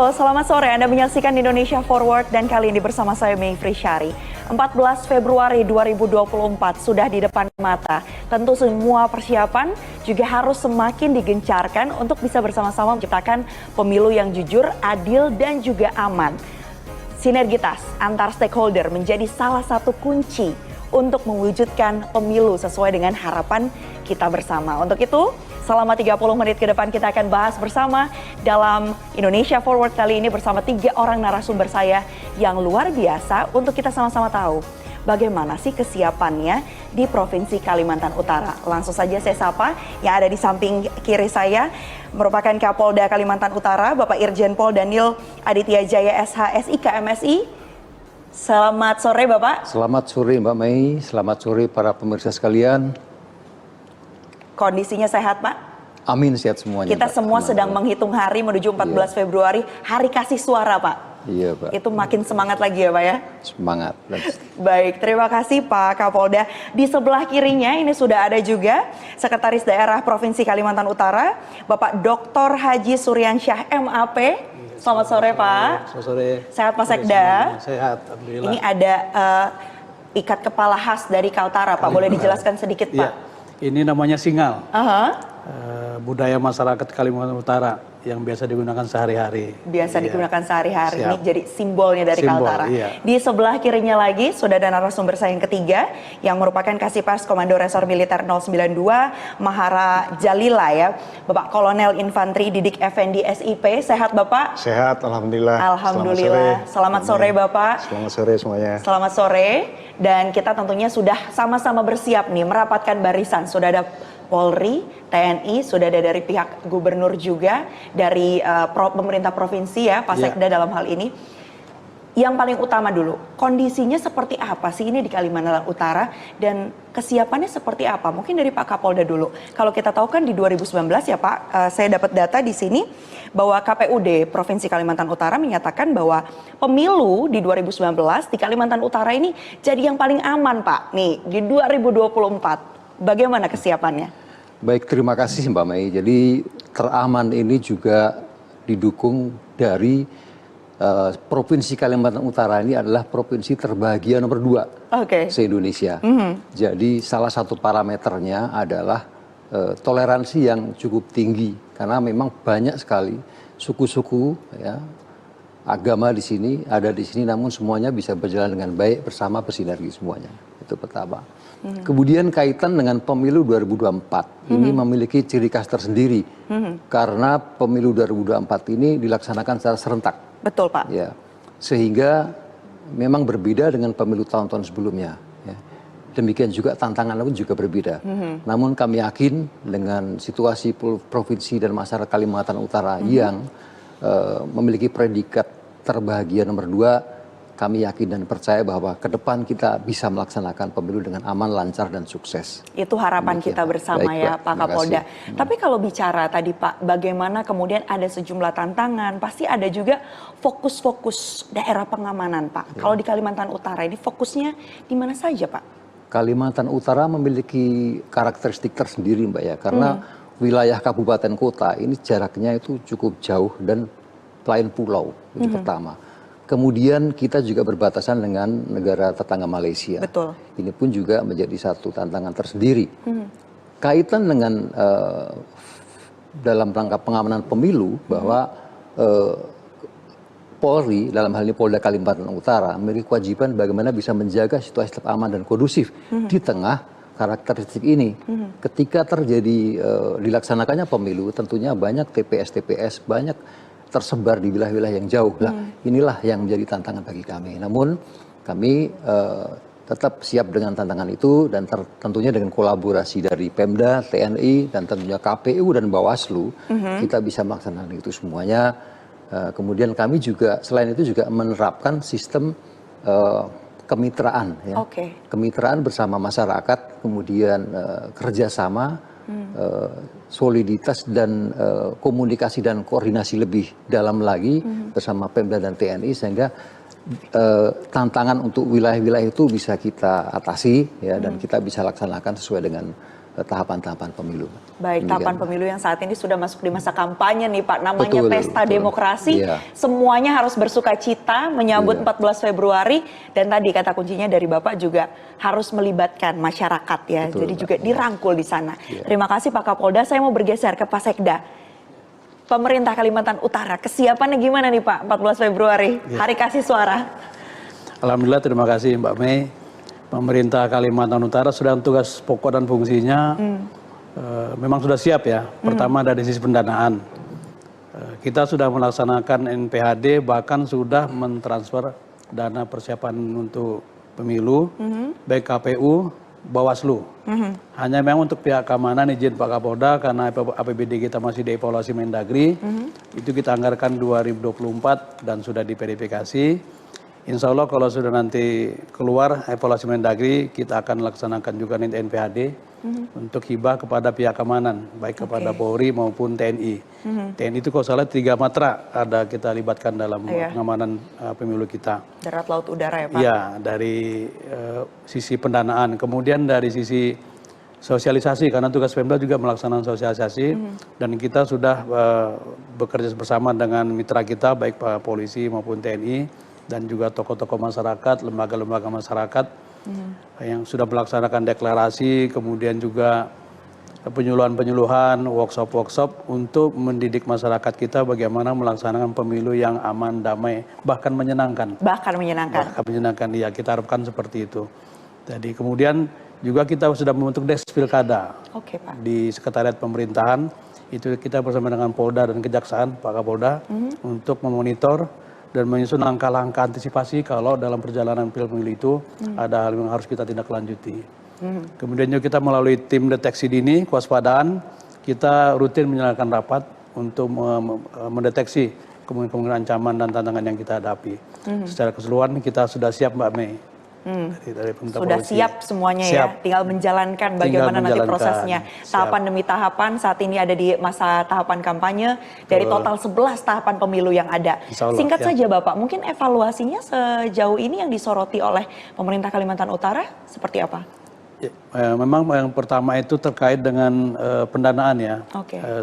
Halo, selamat sore. Anda menyaksikan Indonesia Forward dan kali ini bersama saya Mayfri Syari. 14 Februari 2024 sudah di depan mata. Tentu semua persiapan juga harus semakin digencarkan untuk bisa bersama-sama menciptakan pemilu yang jujur, adil, dan juga aman. Sinergitas antar stakeholder menjadi salah satu kunci untuk mewujudkan pemilu sesuai dengan harapan kita bersama. Untuk itu, selama 30 menit ke depan kita akan bahas bersama dalam Indonesia Forward kali ini bersama 3 orang narasumber saya yang luar biasa untuk kita sama-sama tahu bagaimana sih kesiapannya di Provinsi Kalimantan Utara. Langsung saja saya sapa yang ada di samping kiri saya merupakan Kapolda Kalimantan Utara, Bapak Irjen Pol Daniel Aditya Jaya SH SIK MSI. Selamat sore Bapak. Selamat sore Mbak Mei, selamat sore para pemirsa sekalian. Kondisinya sehat Pak? Amin, sehat semuanya. Kita semua sedang menghitung hari menuju 14 Februari, hari kasih suara Pak. Iya Pak. Itu makin semangat lagi ya Pak ya? Semangat. Baik, terima kasih Pak Kapolda. Di sebelah kirinya ini sudah ada juga Sekretaris Daerah Provinsi Kalimantan Utara, Bapak Dr. Haji Suryansyah MAP. Selamat sore Pak. Selamat sore. Sehat Pak Sekda? Sehat, alhamdulillah. Ini ada ikat kepala khas dari Kaltara Pak, boleh dijelaskan sedikit Pak? Iya, ini namanya singal. Budaya masyarakat Kalimantan Utara yang biasa digunakan sehari-hari. Biasa digunakan sehari-hari, ini Siap. jadi simbolnya dari Simbol, Kaltara. iya. Di sebelah kirinya lagi sudah ada narasumber saya yang ketiga yang merupakan Kasipers Komando Resor Militer 092 Mahara Jalila ya, Bapak Kolonel Infantri Didik Effendi SIP. Sehat Bapak? Sehat, alhamdulillah. Alhamdulillah. Selamat sore Bapak. Selamat sore semuanya. Selamat sore. Dan kita tentunya sudah sama-sama bersiap nih merapatkan barisan. Sudah ada Polri, TNI, sudah ada dari pihak gubernur juga, dari pemerintah provinsi ya, Pak Sekda dalam hal ini. Yang paling utama dulu, kondisinya seperti apa sih ini di Kalimantan Utara dan kesiapannya seperti apa? Mungkin dari Pak Kapolda dulu. Kalau kita tahu kan di 2019 ya Pak, saya dapat data di sini bahwa KPUD Provinsi Kalimantan Utara menyatakan bahwa pemilu di 2019 di Kalimantan Utara ini jadi yang paling aman Pak. Nih di 2024. Bagaimana kesiapannya? Baik, terima kasih Mbak Mei. Jadi teraman ini juga didukung dari Provinsi Kalimantan Utara ini adalah provinsi terbahagia nomor 2 se-Indonesia. Jadi salah satu parameternya adalah toleransi yang cukup tinggi karena memang banyak sekali suku-suku ya, agama di sini ada di sini, namun semuanya bisa berjalan dengan baik bersama bersinergi semuanya. Itu pertama. Kemudian kaitan dengan pemilu 2024 ini memiliki ciri khas tersendiri karena pemilu 2024 ini dilaksanakan secara serentak. Betul Pak. Ya, sehingga memang berbeda dengan pemilu tahun-tahun sebelumnya. Ya. Demikian juga tantangan pun juga berbeda. Namun kami yakin dengan situasi provinsi dan masyarakat Kalimantan Utara yang memiliki predikat terbahagia nomor 2, kami yakin dan percaya bahwa ke depan kita bisa melaksanakan pemilu dengan aman, lancar, dan sukses. Itu harapan kita bersama. Baik, ya Pak Kapolda. Tapi kalau bicara tadi Pak, bagaimana kemudian ada sejumlah tantangan, pasti ada juga fokus-fokus daerah pengamanan Pak. Kalau di Kalimantan Utara ini fokusnya di mana saja Pak? Kalimantan Utara memiliki karakteristik tersendiri Mbak ya, karena wilayah kabupaten kota ini jaraknya itu cukup jauh dan lain pulau, itu pertama. Kemudian kita juga berbatasan dengan negara tetangga Malaysia. Betul. Ini pun juga menjadi satu tantangan tersendiri. Kaitan dengan dalam rangka pengamanan pemilu bahwa Polri, dalam hal ini Polda Kalimantan Utara, memiliki kewajiban bagaimana bisa menjaga situasi tetap aman dan kondusif di tengah karakteristik ini. Ketika terjadi dilaksanakannya pemilu, tentunya banyak TPS-TPS, banyak tersebar di wilayah-wilayah yang jauh. Inilah yang menjadi tantangan bagi kami. Namun kami tetap siap dengan tantangan itu dan tentunya dengan kolaborasi dari Pemda, TNI, dan tentunya KPU dan Bawaslu, kita bisa melaksanakan itu semuanya. Kemudian kami juga selain itu juga menerapkan sistem kemitraan, ya. Kemitraan bersama masyarakat, kemudian kerjasama, soliditas dan komunikasi dan koordinasi lebih dalam lagi bersama Pemda dan TNI sehingga tantangan untuk wilayah-wilayah itu bisa kita atasi ya dan kita bisa laksanakan sesuai dengan tahapan-tahapan pemilu. Baik, tahapan pemilu yang saat ini sudah masuk di masa kampanye nih Pak, namanya Betul, pesta betul. demokrasi, Iya. semuanya harus bersuka cita menyambut Iya. 14 Februari, dan tadi kata kuncinya dari Bapak juga harus melibatkan masyarakat ya, Betul, jadi Mbak. juga dirangkul di sana. Iya. Terima kasih Pak Kapolda, saya mau bergeser ke Pak Sekda. Pemerintah Kalimantan Utara, kesiapannya gimana nih Pak 14 Februari, hari kasih suara? Alhamdulillah, terima kasih Mbak Mei. Pemerintah Kalimantan Utara sudah tugas pokok dan fungsinya memang sudah siap ya. Pertama dari sisi pendanaan. Kita sudah melaksanakan NPHD, bahkan sudah mentransfer dana persiapan untuk pemilu, baik KPU, Bawaslu. Hanya memang untuk pihak keamanan izin Pak Kapolda, karena APBD kita masih dievaluasi Mendagri, itu kita anggarkan 2024 dan sudah diverifikasi. Insya Allah kalau sudah nanti keluar evaluasi Mendagri, kita akan laksanakan juga nanti NPHD untuk hibah kepada pihak keamanan, baik kepada Polri maupun TNI. TNI itu kalau salah 3 matra ada kita libatkan dalam pengamanan pemilu kita. Darat, laut, udara ya Pak? Iya, dari sisi pendanaan. Kemudian dari sisi sosialisasi, karena tugas Pemda juga melaksanakan sosialisasi, dan kita sudah bekerja bersama dengan mitra kita, baik Pak Polisi maupun TNI, dan juga tokoh-tokoh masyarakat, lembaga-lembaga masyarakat yang sudah melaksanakan deklarasi, kemudian juga penyuluhan-penyuluhan, workshop-workshop untuk mendidik masyarakat kita bagaimana melaksanakan pemilu yang aman, damai, bahkan menyenangkan. Bahkan menyenangkan. Bahkan menyenangkan, ya kita harapkan seperti itu. Jadi kemudian juga kita sudah membentuk Desk Pilkada di Sekretariat Pemerintahan. Itu kita bersama dengan Polda dan Kejaksaan, Pak Kapolda, untuk memonitor dan menyusun langkah-langkah antisipasi kalau dalam perjalanan pemilu itu ada hal yang harus kita tindak lanjuti. Kemudian juga kita melalui tim deteksi dini, kewaspadaan, kita rutin menyelenggarakan rapat untuk mendeteksi kemungkinan ancaman dan tantangan yang kita hadapi. Secara keseluruhan kita sudah siap Mbak Mei. Dari sudah siap semuanya ya, tinggal menjalankan bagaimana nanti prosesnya. Tahapan demi tahapan, saat ini ada di masa tahapan kampanye, dari total 11 tahapan pemilu yang ada. Singkat saja Bapak, mungkin evaluasinya sejauh ini yang disoroti oleh pemerintah Kalimantan Utara seperti apa? Ya, memang yang pertama itu terkait dengan pendanaan ya.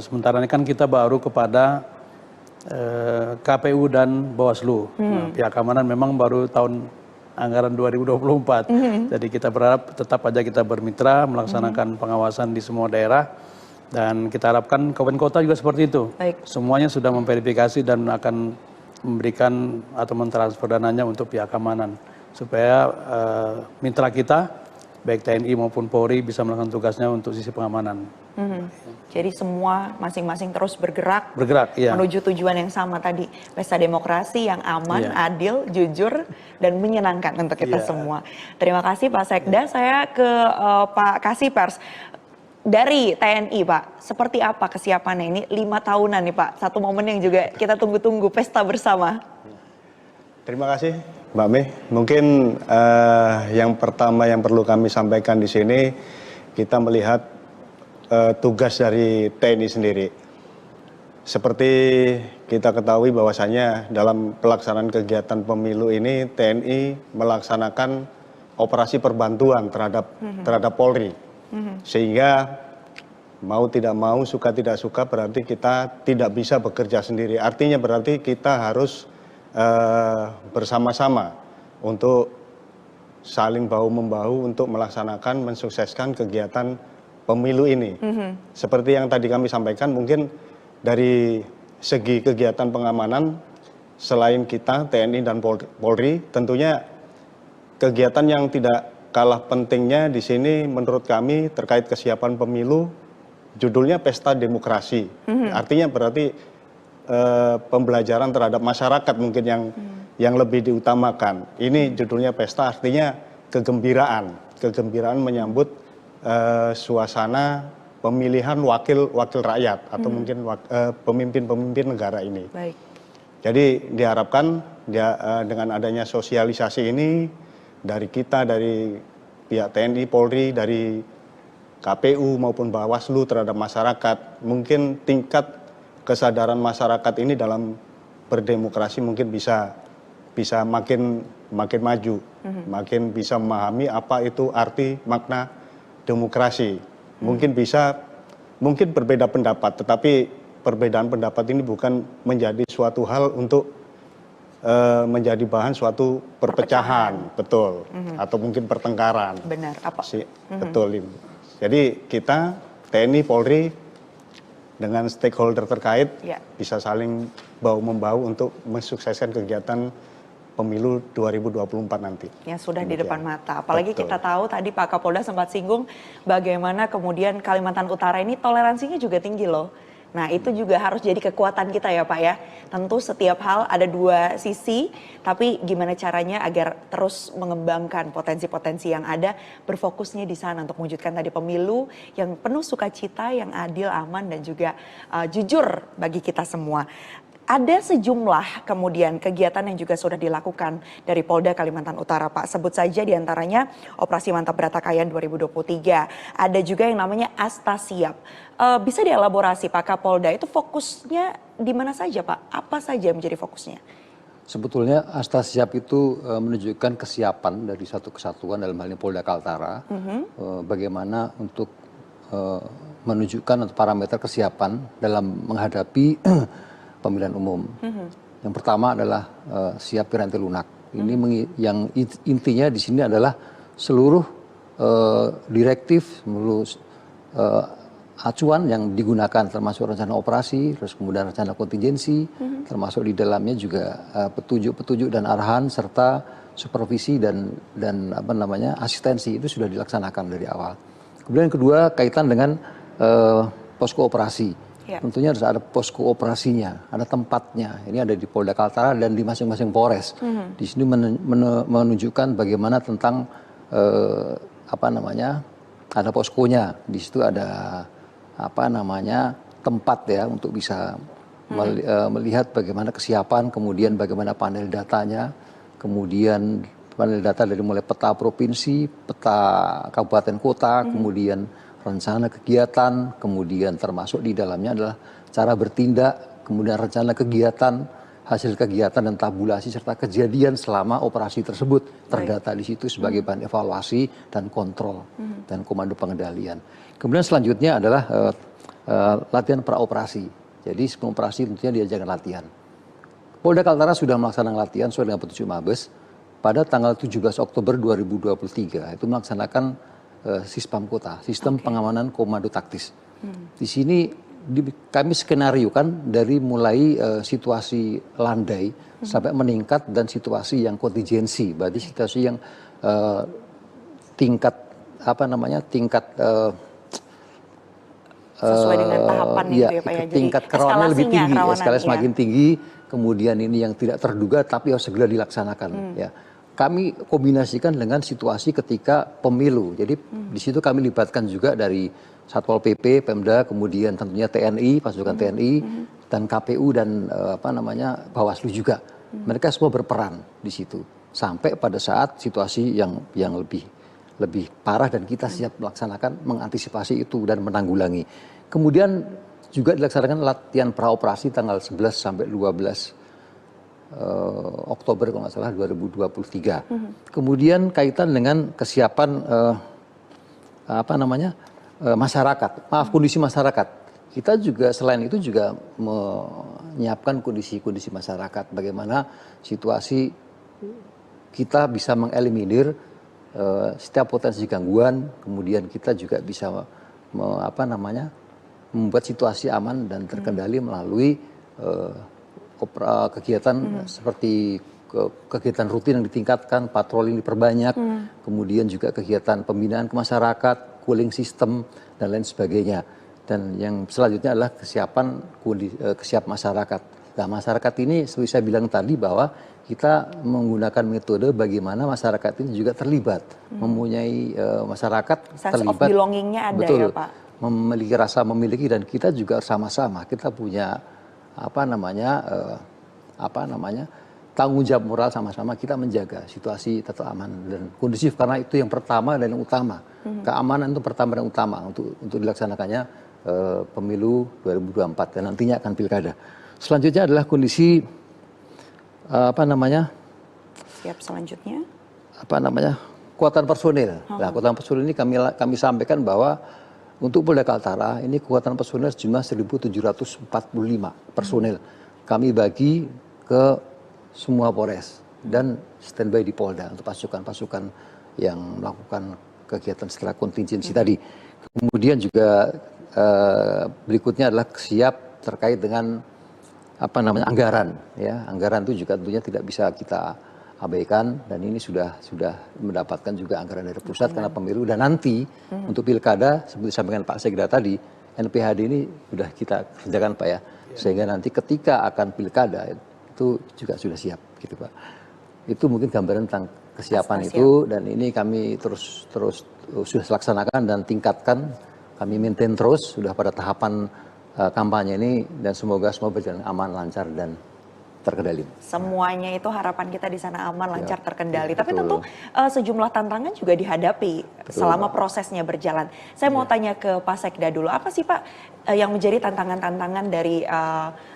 Sementara ini kan kita baru kepada KPU dan Bawaslu. Pihak keamanan memang baru tahun anggaran 2024. Jadi kita berharap tetap aja kita bermitra melaksanakan pengawasan di semua daerah, dan kita harapkan kabupaten kota juga seperti itu. Semuanya sudah memverifikasi dan akan memberikan atau mentransfer dananya untuk pihak keamanan supaya mitra kita baik TNI maupun Polri bisa melakukan tugasnya untuk sisi pengamanan. Jadi semua masing-masing terus bergerak ya, menuju tujuan yang sama tadi, pesta demokrasi yang aman, adil, jujur, dan menyenangkan untuk kita semua. Terima kasih Pak Sekda. Saya ke Pak Kasipers. Dari TNI Pak, seperti apa kesiapannya ini 5 tahunan nih Pak, satu momen yang juga kita tunggu-tunggu, pesta bersama. Terima kasih Mbak Mei. Mungkin yang pertama yang perlu kami sampaikan di sini, kita melihat tugas dari TNI sendiri. Seperti kita ketahui bahwasanya dalam pelaksanaan kegiatan pemilu ini TNI melaksanakan operasi perbantuan terhadap Polri. Sehingga mau tidak mau, suka tidak suka, berarti kita tidak bisa bekerja sendiri. Artinya berarti kita harus bersama-sama untuk saling bahu-membahu untuk melaksanakan, mensukseskan kegiatan pemilu ini. Seperti yang tadi kami sampaikan, mungkin dari segi kegiatan pengamanan, selain kita, TNI dan Polri, tentunya kegiatan yang tidak kalah pentingnya di sini menurut kami terkait kesiapan pemilu, judulnya Pesta Demokrasi. Artinya berarti pembelajaran terhadap masyarakat mungkin yang lebih diutamakan. Ini judulnya pesta, artinya kegembiraan menyambut suasana pemilihan wakil rakyat atau mungkin pemimpin-pemimpin negara ini. Jadi diharapkan dengan adanya sosialisasi ini dari kita, dari pihak TNI, Polri, dari KPU maupun Bawaslu terhadap masyarakat, mungkin tingkat kesadaran masyarakat ini dalam berdemokrasi mungkin bisa makin maju, makin bisa memahami apa itu arti makna demokrasi. mungkin berbeda pendapat, tetapi perbedaan pendapat ini bukan menjadi suatu hal untuk menjadi bahan suatu perpecahan, betul, atau mungkin pertengkaran. Benar, apa? Betul, Ibu. Jadi kita TNI, Polri dengan stakeholder terkait bisa saling bahu-membahu untuk mensukseskan kegiatan pemilu 2024 nanti. Yang sudah di depan mata. Apalagi kita tahu tadi Pak Kapolda sempat singgung bagaimana kemudian Kalimantan Utara ini toleransinya juga tinggi loh. Nah itu juga harus jadi kekuatan kita ya Pak ya. Tentu setiap hal ada dua sisi, tapi gimana caranya agar terus mengembangkan potensi-potensi yang ada, berfokusnya di sana untuk mewujudkan tadi pemilu yang penuh sukacita, yang adil, aman dan juga jujur bagi kita semua. Ada sejumlah kemudian kegiatan yang juga sudah dilakukan dari Polda Kalimantan Utara Pak. Sebut saja diantaranya Operasi Mantap Bratakayaan 2023. Ada juga yang namanya Asta Siap. Bisa dielaborasi Pak Kapolda itu fokusnya di mana saja Pak? Apa saja yang menjadi fokusnya? Sebetulnya Asta Siap itu menunjukkan kesiapan dari satu kesatuan dalam hal ini Polda Kaltara. Bagaimana untuk menunjukkan parameter kesiapan dalam menghadapi pemilihan umum. Yang pertama adalah siap piranti lunak. Ini yang intinya di sini adalah seluruh direktif, seluruh acuan yang digunakan termasuk rencana operasi, terus kemudian rencana kontingensi, termasuk di dalamnya juga petunjuk-petunjuk dan arahan serta supervisi dan apa namanya asistensi itu sudah dilaksanakan dari awal. Kemudian yang kedua kaitan dengan posko operasi. Tentunya harus ada posko operasinya, ada tempatnya. Ini ada di Polda Kaltara dan di masing-masing Polres. Di sini menunjukkan bagaimana tentang apa namanya, ada poskonya. Di situ ada apa namanya tempat ya untuk bisa melihat bagaimana kesiapan, kemudian bagaimana panel datanya, kemudian panel data dari mulai peta provinsi, peta kabupaten kota, kemudian rencana kegiatan, kemudian termasuk di dalamnya adalah cara bertindak, kemudian rencana kegiatan, hasil kegiatan dan tabulasi serta kejadian selama operasi tersebut terdata di situ sebagai bahan evaluasi dan kontrol dan komando pengendalian. Kemudian selanjutnya adalah latihan praoperasi. Jadi sebelum operasi tentunya diajarkan latihan. Polda Kaltara sudah melaksanakan latihan sesuai dengan petunjuk Mabes pada tanggal 17 Oktober 2023 itu melaksanakan Sispam Kota, Sistem Pengamanan Komando Taktis. Di sini kami skenariokan dari mulai situasi landai sampai meningkat dan situasi yang kontingensi, berarti situasi yang tingkat apa namanya tingkat sesuai dengan tahapan itu ya Pak ya. Tingkat kerawanannya lebih tinggi, eskalasi semakin tinggi. Kemudian ini yang tidak terduga tapi harus segera dilaksanakan. Ya. Kami kombinasikan dengan situasi ketika pemilu. Jadi di situ kami libatkan juga dari Satpol PP, Pemda, kemudian tentunya TNI, pasukan TNI, dan KPU dan apa namanya Bawaslu juga. Mereka semua berperan di situ sampai pada saat situasi yang lebih parah dan kita siap melaksanakan mengantisipasi itu dan menanggulangi. Kemudian juga dilaksanakan latihan praoperasi tanggal 11 sampai 12 Oktober kalau nggak salah 2023. Kemudian kaitan dengan kesiapan apa namanya masyarakat, kondisi masyarakat. Kita juga selain itu juga menyiapkan kondisi masyarakat, bagaimana situasi kita bisa mengeliminir setiap potensi gangguan, kemudian kita juga bisa apa namanya membuat situasi aman dan terkendali melalui kegiatan seperti kegiatan rutin yang ditingkatkan, patroli diperbanyak, kemudian juga kegiatan pembinaan ke masyarakat, cooling system dan lain sebagainya. Dan yang selanjutnya adalah kesiap masyarakat. Nah, masyarakat ini seperti saya bilang tadi bahwa kita menggunakan metode bagaimana masyarakat ini juga terlibat, mempunyai masyarakat sense terlibat, of belonging-nya ada betul, ya Pak. memiliki rasa memiliki dan kita juga sama-sama kita punya apa namanya tanggung jawab moral sama-sama kita menjaga situasi tetap aman dan kondusif karena itu yang pertama dan yang utama. Keamanan itu pertama dan utama untuk dilaksanakannya pemilu 2024 dan nantinya akan pilkada. Selanjutnya adalah kondisi Siap selanjutnya. kekuatan personil. Nah, kekuatan personil ini kami sampaikan bahwa Untuk Polda Kaltara ini kekuatan personel sejumlah 1.745 personel. Kami bagi ke semua Polres dan standby di Polda untuk pasukan-pasukan yang melakukan kegiatan setelah kontingensi tadi. Kemudian juga berikutnya adalah siap terkait dengan anggaran. Ya, anggaran itu juga tentunya tidak bisa kita abaikan, dan ini sudah mendapatkan juga anggaran dari pusat karena pemilu, dan nanti untuk pilkada seperti disampaikan Pak Sekda tadi, NPHD ini sudah kita kerjakan Pak ya, sehingga nanti ketika akan pilkada itu juga sudah siap gitu Pak. Itu mungkin gambaran tentang kesiapan itu, dan ini kami terus sudah laksanakan dan tingkatkan, kami maintain terus, sudah pada tahapan kampanye ini, dan semoga semua berjalan aman, lancar, dan terkendali. Semuanya itu harapan kita di sana aman, lancar, terkendali. Tapi tentu sejumlah tantangan juga dihadapi selama prosesnya berjalan. Saya mau tanya ke Pak Sekda dulu, apa sih Pak yang menjadi tantangan-tantangan dari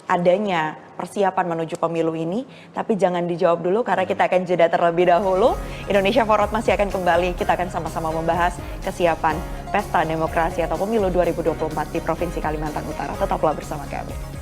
adanya persiapan menuju pemilu ini? Tapi jangan dijawab dulu karena kita akan jeda terlebih dahulu. Indonesia Forward masih akan kembali, kita akan sama-sama membahas kesiapan Pesta Demokrasi atau Pemilu 2024 di Provinsi Kalimantan Utara. Tetaplah bersama kami.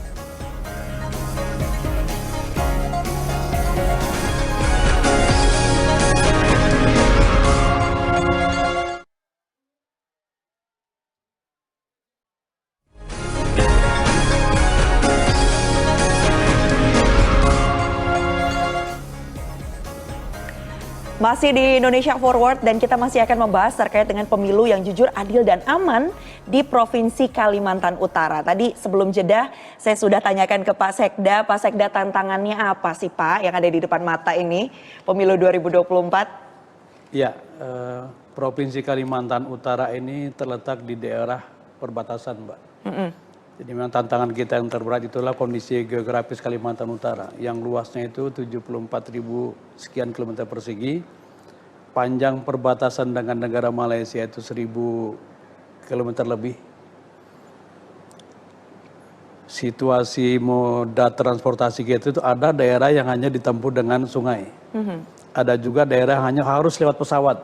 Masih di Indonesia Forward dan kita masih akan membahas terkait dengan pemilu yang jujur, adil, dan aman di Provinsi Kalimantan Utara. Tadi sebelum jeda saya sudah tanyakan ke Pak Sekda. Pak Sekda, tantangannya apa sih Pak yang ada di depan mata ini pemilu 2024? Ya, Provinsi Kalimantan Utara ini terletak di daerah perbatasan Mbak. Jadi memang tantangan kita yang terberat itulah kondisi geografis Kalimantan Utara yang luasnya itu 74.000 sekian kilometer persegi, panjang perbatasan dengan negara Malaysia itu 1.000 kilometer lebih. Situasi moda transportasi kita itu ada daerah yang hanya ditempuh dengan sungai, ada juga daerah yang hanya harus lewat pesawat.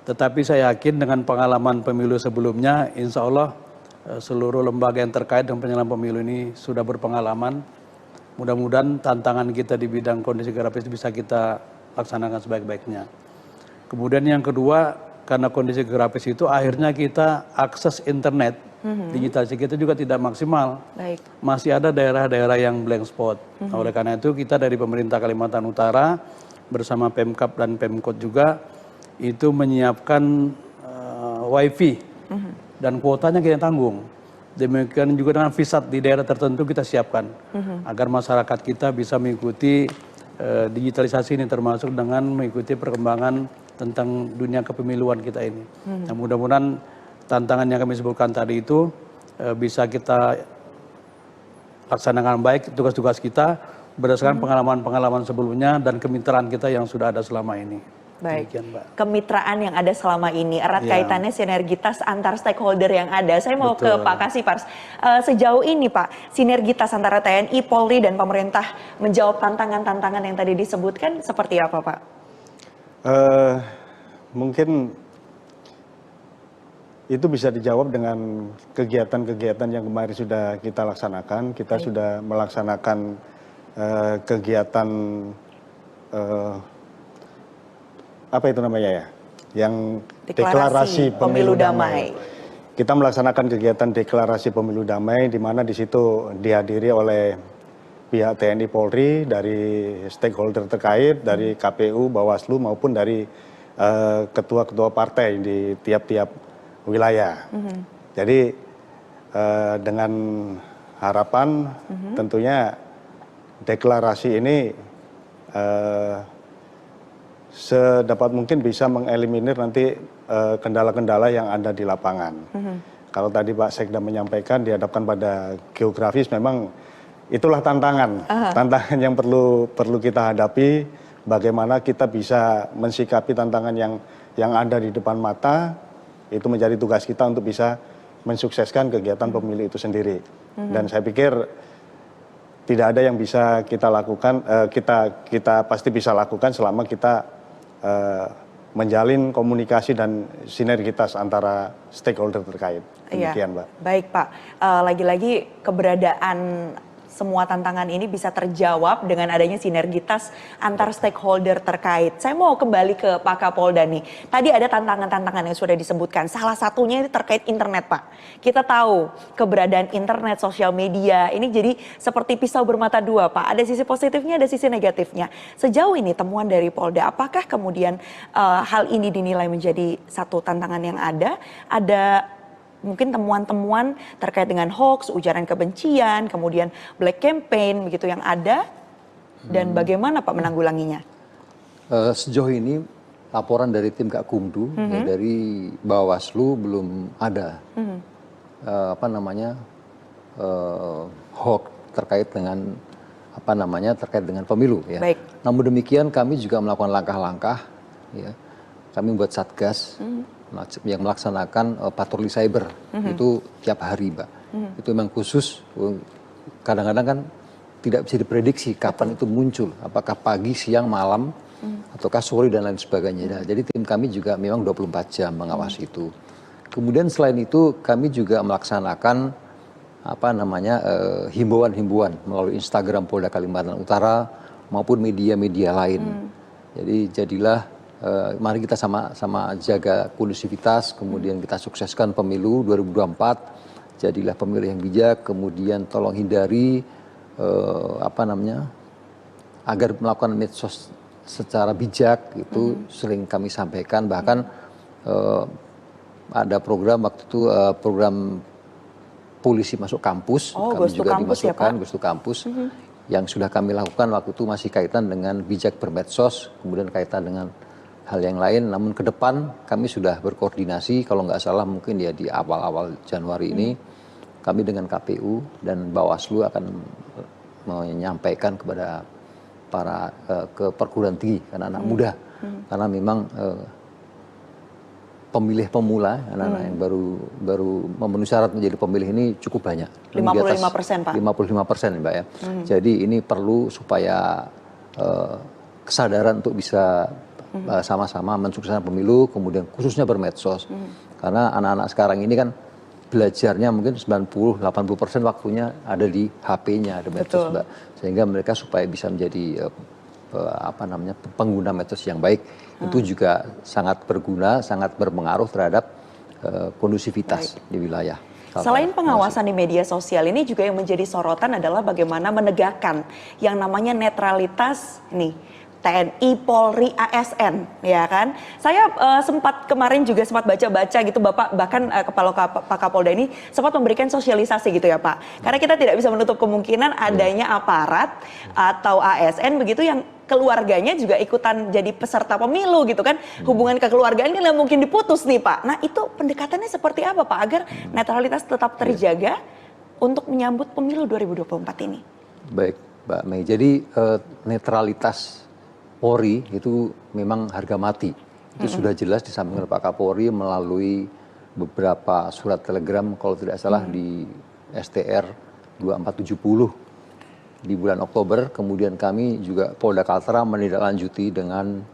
Tetapi saya yakin dengan pengalaman pemilu sebelumnya, insya Allah seluruh lembaga yang terkait dengan penyelenggaraan pemilu ini sudah berpengalaman. Mudah-mudahan tantangan kita di bidang kondisi geografis bisa kita laksanakan sebaik-baiknya. Kemudian yang kedua, karena kondisi geografis itu akhirnya kita akses internet, digitalisasi kita juga tidak maksimal. Baik. Masih ada daerah-daerah yang blank spot. Oleh karena itu kita dari pemerintah Kalimantan Utara bersama Pemkab dan Pemkot juga itu menyiapkan wifi. Dan kuotanya kita tanggung. Demikian juga dengan VSAT di daerah tertentu kita siapkan agar masyarakat kita bisa mengikuti digitalisasi ini, termasuk dengan mengikuti perkembangan tentang dunia kepemiluan kita ini. Nah, mudah-mudahan tantangan yang kami sebutkan tadi itu bisa kita laksanakan baik tugas-tugas kita berdasarkan pengalaman-pengalaman sebelumnya dan kemitraan kita yang sudah ada selama ini. Baik, kemitraan yang ada selama ini, erat kaitannya sinergitas antar stakeholder yang ada. Saya mau ke Pak Kasipars. Sejauh ini Pak, sinergitas antara TNI, Polri, dan pemerintah menjawab tantangan-tantangan yang tadi disebutkan seperti apa Pak? Mungkin itu bisa dijawab dengan kegiatan-kegiatan yang kemarin sudah kita laksanakan. Kita sudah melaksanakan kegiatan apa itu namanya ya, yang deklarasi pemilu damai. Kita melaksanakan kegiatan deklarasi pemilu damai, di mana di situ dihadiri oleh pihak TNI Polri, dari stakeholder terkait, dari KPU, Bawaslu, maupun dari ketua-ketua partai di tiap-tiap wilayah. Jadi dengan harapan tentunya deklarasi ini sedapat mungkin bisa mengeliminir nanti kendala-kendala yang ada di lapangan. Kalau tadi Pak Sekda menyampaikan dihadapkan pada geografis, memang itulah tantangan, tantangan yang perlu kita hadapi. Bagaimana kita bisa mensikapi tantangan yang ada di depan mata, itu menjadi tugas kita untuk bisa mensukseskan kegiatan pemilu itu sendiri. Dan saya pikir tidak ada yang bisa kita lakukan, kita pasti bisa lakukan selama kita menjalin komunikasi dan sinergitas antara stakeholder terkait. Demikian, Mbak. Baik, Pak. Lagi-lagi keberadaan semua tantangan ini bisa terjawab dengan adanya sinergitas antar stakeholder terkait. Saya mau kembali ke Pak Kapolda nih. Tadi ada tantangan-tantangan yang sudah disebutkan. Salah satunya ini terkait internet, Pak. Kita tahu keberadaan internet, sosial media ini jadi seperti pisau bermata dua, Pak. Ada sisi positifnya, ada sisi negatifnya. Sejauh ini temuan dari Polda, apakah kemudian hal ini dinilai menjadi satu tantangan yang ada mungkin temuan-temuan terkait dengan hoax, ujaran kebencian, kemudian black campaign begitu yang ada, dan bagaimana Pak menanggulanginya? Sejauh ini laporan dari tim Gakumdu, ya, dari Bawaslu belum ada hoax terkait dengan pemilu. Ya. Baik. Namun demikian kami juga melakukan langkah-langkah, ya. Kami buat satgas yang melaksanakan patroli cyber itu tiap hari, Mbak. Itu memang khusus, kadang-kadang kan tidak bisa diprediksi kapan itu muncul, apakah pagi, siang, malam, ataukah sore dan lain sebagainya. Nah, jadi tim kami juga memang 24 jam mengawasi itu. Kemudian selain itu kami juga melaksanakan himbauan-himbauan melalui Instagram Polda Kalimantan Utara maupun media-media lain. Jadi jadilah mari kita sama-sama jaga kondusivitas, kemudian kita sukseskan pemilu 2024, jadilah pemilih yang bijak, kemudian tolong hindari agar melakukan medsos secara bijak, itu sering kami sampaikan. Bahkan ada program waktu itu program polisi masuk kampus, kami juga dimasukkan Ghost to Campus, yang sudah kami lakukan waktu itu masih kaitan dengan bijak bermedsos, kemudian kaitan dengan hal yang lain. Namun ke depan kami sudah berkoordinasi, kalau nggak salah mungkin ya di awal-awal Januari ini kami dengan KPU dan Bawaslu akan menyampaikan kepada ke perguruan tinggi anak-anak muda, karena memang pemilih pemula, anak-anak yang baru memenuhi syarat menjadi pemilih ini cukup banyak. 55%, Pak. 55%, Mbak ya. Jadi ini perlu supaya kesadaran untuk bisa sama-sama mensukseskan pemilu, kemudian khususnya bermedsos. Karena anak-anak sekarang ini kan belajarnya mungkin 90-80% waktunya ada di HP-nya, ada medsos, Mbak. Sehingga mereka supaya bisa menjadi pengguna medsos yang baik, itu juga sangat berguna, sangat berpengaruh terhadap kondusivitas di wilayah. Selain pengawasan di media sosial, ini juga yang menjadi sorotan adalah bagaimana menegakkan yang namanya netralitas TNI, Polri, ASN, ya kan? Saya sempat kemarin juga sempat baca-baca gitu, Bapak bahkan Pak Kapolda ini sempat memberikan sosialisasi gitu ya, Pak. Karena kita tidak bisa menutup kemungkinan adanya aparat atau ASN begitu yang keluarganya juga ikutan jadi peserta pemilu gitu kan. Hubungan kekeluargaan kan mungkin diputus nih, Pak. Nah, itu pendekatannya seperti apa, Pak, agar netralitas tetap terjaga untuk menyambut pemilu 2024 ini? Baik, Mbak Mei. Jadi netralitas Polri itu memang harga mati. Itu sudah jelas disampaikan Pak Kapolri melalui beberapa surat telegram, kalau tidak salah di STR 2470 di bulan Oktober. Kemudian kami juga Polda Kaltara menindaklanjuti dengan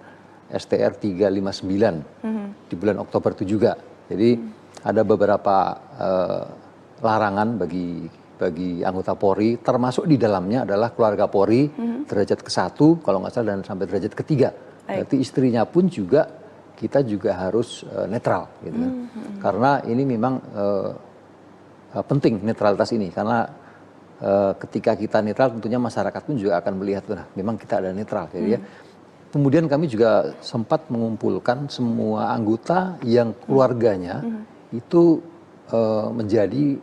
STR 359 di bulan Oktober itu juga. Jadi ada beberapa larangan bagi anggota Polri, termasuk di dalamnya adalah keluarga Polri derajat ke-1 kalau nggak salah dan sampai derajat ke-3. Berarti istrinya pun juga kita juga harus netral gitu kan. Karena ini memang penting netralitas ini, karena ketika kita netral tentunya masyarakat pun juga akan melihat memang kita ada netral jadi ya. Kemudian kami juga sempat mengumpulkan semua anggota yang keluarganya itu menjadi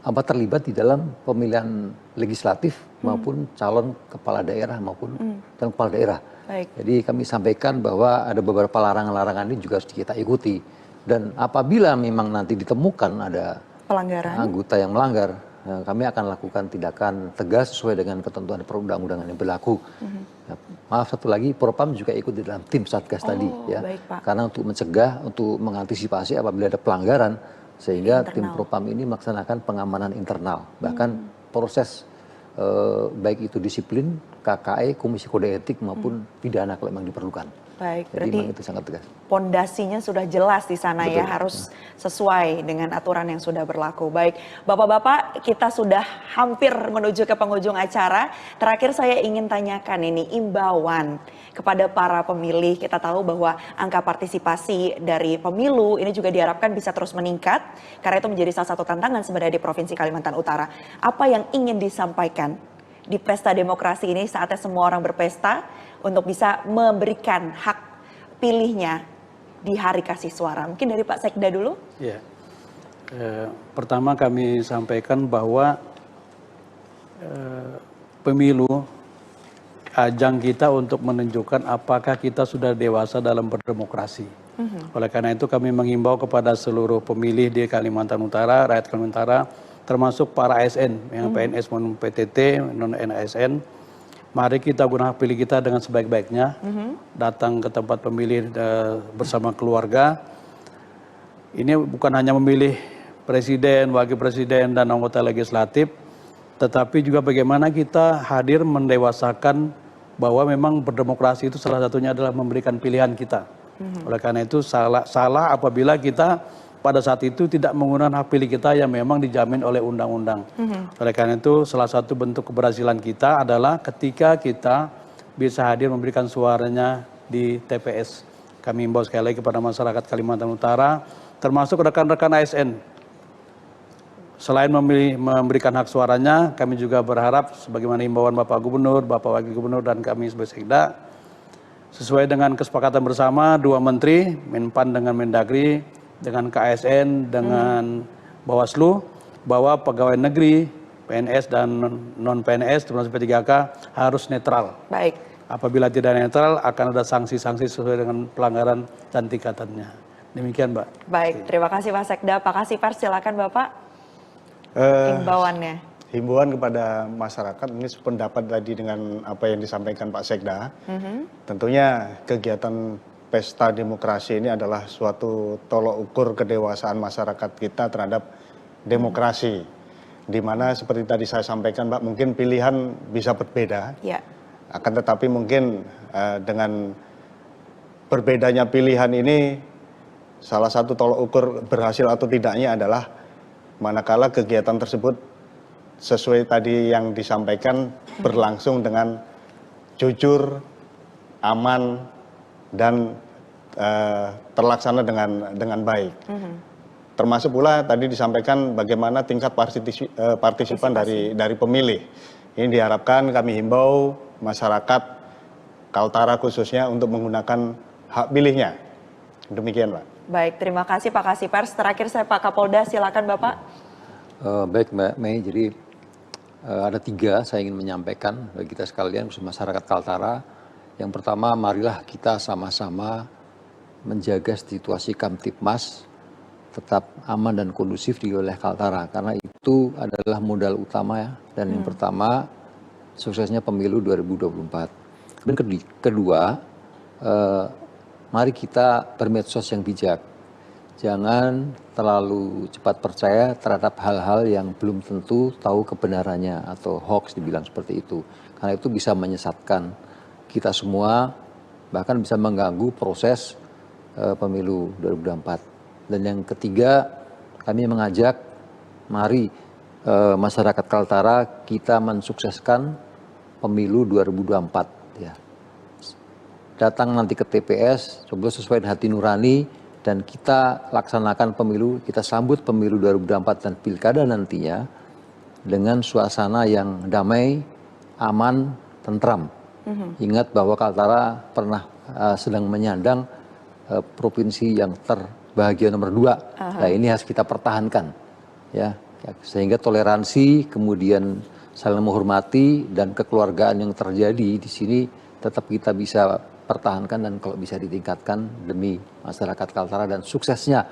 terlibat di dalam pemilihan legislatif maupun calon kepala daerah maupun dan kepala daerah. Baik. Jadi kami sampaikan bahwa ada beberapa larangan-larangan ini juga harus kita ikuti. Dan apabila memang nanti ditemukan ada pelanggaran anggota yang melanggar, kami akan lakukan tindakan tegas sesuai dengan ketentuan perundang-undangan yang berlaku. Maaf, satu lagi, Propam juga ikut di dalam tim Satgas tadi ya. Baik, Pak. Karena untuk mencegah, untuk mengantisipasi apabila ada pelanggaran, sehingga tim Propam ini melaksanakan pengamanan internal. Bahkan proses baik itu disiplin, KKE, Komisi Kode Etik maupun pidana kalau memang diperlukan. Baik, Jadi berarti memang itu sangat tegas. pondasinya sudah jelas di sana. Betul. Ya, harus sesuai dengan aturan yang sudah berlaku. Baik, Bapak-bapak, kita sudah hampir menuju ke penghujung acara. Terakhir saya ingin tanyakan ini imbauan kepada para pemilih. Kita tahu bahwa angka partisipasi dari pemilu ini juga diharapkan bisa terus meningkat karena itu menjadi salah satu tantangan sebenarnya di Provinsi Kalimantan Utara. Apa yang ingin disampaikan di pesta demokrasi ini, saatnya semua orang berpesta untuk bisa memberikan hak pilihnya di hari kasih suara. Mungkin dari Pak Sekda dulu. Ya. Pertama kami sampaikan bahwa pemilu ajang kita untuk menunjukkan apakah kita sudah dewasa dalam berdemokrasi. Oleh karena itu kami mengimbau kepada seluruh pemilih di Kalimantan Utara, rakyat Kalimantan Utara, termasuk para ASN, yang PNS maupun PTT, non-ASN, mari kita gunakan hak pilih kita dengan sebaik-baiknya, datang ke tempat pemilih bersama keluarga. Ini bukan hanya memilih presiden, wakil presiden, dan anggota legislatif, tetapi juga bagaimana kita hadir mendewasakan bahwa memang berdemokrasi itu salah satunya adalah memberikan pilihan kita. Oleh karena itu salah apabila kita pada saat itu tidak menggunakan hak pilih kita yang memang dijamin oleh undang-undang. Oleh karena itu salah satu bentuk keberhasilan kita adalah ketika kita bisa hadir memberikan suaranya di TPS. Kami himbau sekali lagi kepada masyarakat Kalimantan Utara, termasuk rekan-rekan ASN. Selain memberikan hak suaranya, kami juga berharap sebagaimana himbauan Bapak Gubernur, Bapak Wakil Gubernur, dan kami sebagai Sekda, sesuai dengan kesepakatan bersama dua menteri, Menpan dengan Mendagri, dengan KSN, dengan Bawaslu, bahwa pegawai negeri, PNS dan non-PNS, termasuk P3K, harus netral. Baik. Apabila tidak netral, akan ada sanksi-sanksi sesuai dengan pelanggaran dan tingkatannya. Demikian, Mbak. Baik, terima kasih Pak Sekda. Pak Kasipers, silakan Bapak. Himbauannya. Himbauan kepada masyarakat, ini sependapat tadi dengan apa yang disampaikan Pak Sekda. Tentunya kegiatan pesta demokrasi ini adalah suatu tolok ukur kedewasaan masyarakat kita terhadap demokrasi. Di mana seperti tadi saya sampaikan, Mbak, mungkin pilihan bisa berbeda. Ya. Akan tetapi mungkin dengan berbedanya pilihan ini, salah satu tolok ukur berhasil atau tidaknya adalah manakala kegiatan tersebut sesuai tadi yang disampaikan berlangsung dengan jujur, aman, dan terlaksana dengan baik. Termasuk pula tadi disampaikan bagaimana tingkat partisipan dari pemilih. Ini diharapkan kami himbau masyarakat Kaltara khususnya untuk menggunakan hak pilihnya. Demikian, Pak. Baik, terima kasih Pak Kasipers. Terakhir saya Pak Kapolda, silakan Bapak. Baik Mbak Mei, jadi ada 3 saya ingin menyampaikan bagi kita sekalian, masyarakat Kaltara. Yang pertama, marilah kita sama-sama menjaga situasi Kamtipmas tetap aman dan kondusif di wilayah Kaltara, karena itu adalah modal utama ya. Dan yang pertama, suksesnya pemilu 2024. Dan kedua, mari kita bermedsos yang bijak. Jangan terlalu cepat percaya terhadap hal-hal yang belum tentu tahu kebenarannya atau hoax dibilang seperti itu. Karena itu bisa menyesatkan kita semua, bahkan bisa mengganggu proses pemilu 2024. Dan yang ketiga, kami mengajak mari masyarakat Kaltara kita mensukseskan pemilu 2024 ya. Datang nanti ke TPS, coba sesuai dengan hati nurani, dan kita laksanakan pemilu, kita sambut pemilu 2024 dan pilkada nantinya dengan suasana yang damai, aman, tentram. Ingat bahwa Kaltara pernah sedang menyandang provinsi yang terbahagia nomor 2. Nah, ini harus kita pertahankan, ya, sehingga toleransi, kemudian saling menghormati dan kekeluargaan yang terjadi di sini tetap kita bisa pertahankan dan kalau bisa ditingkatkan demi masyarakat Kaltara dan suksesnya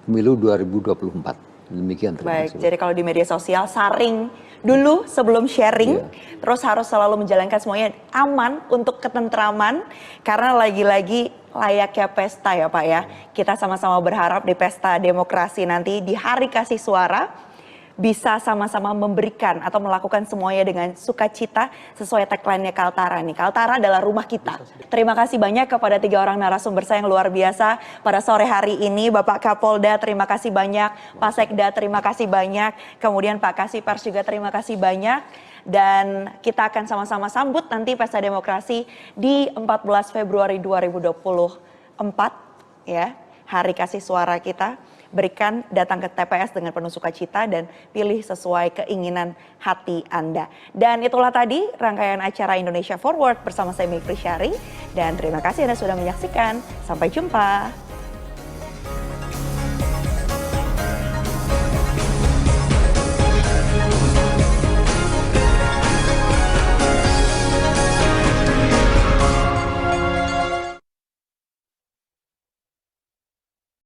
pemilu 2024. Demikian. Baik, jadi kalau di media sosial saring dulu sebelum sharing, terus harus selalu menjalankan semuanya aman untuk ketentraman, karena lagi-lagi layaknya pesta ya Pak ya. Kita sama-sama berharap di pesta demokrasi nanti di hari kasih suara, bisa sama-sama memberikan atau melakukan semuanya dengan sukacita sesuai tagline-nya Kaltara nih. Kaltara adalah rumah kita. Terima kasih banyak kepada 3 orang narasumber saya yang luar biasa pada sore hari ini. Bapak Kapolda, terima kasih banyak. Pak Sekda, terima kasih banyak. Kemudian Pak Kasipers juga terima kasih banyak. Dan kita akan sama-sama sambut nanti Pesta Demokrasi di 14 Februari 2024 ya. Hari kasih suara kita. Berikan, datang ke TPS dengan penuh sukacita dan pilih sesuai keinginan hati Anda. Dan itulah tadi rangkaian acara Indonesia Forward bersama saya Mayfri Syari. Dan terima kasih Anda sudah menyaksikan. Sampai jumpa.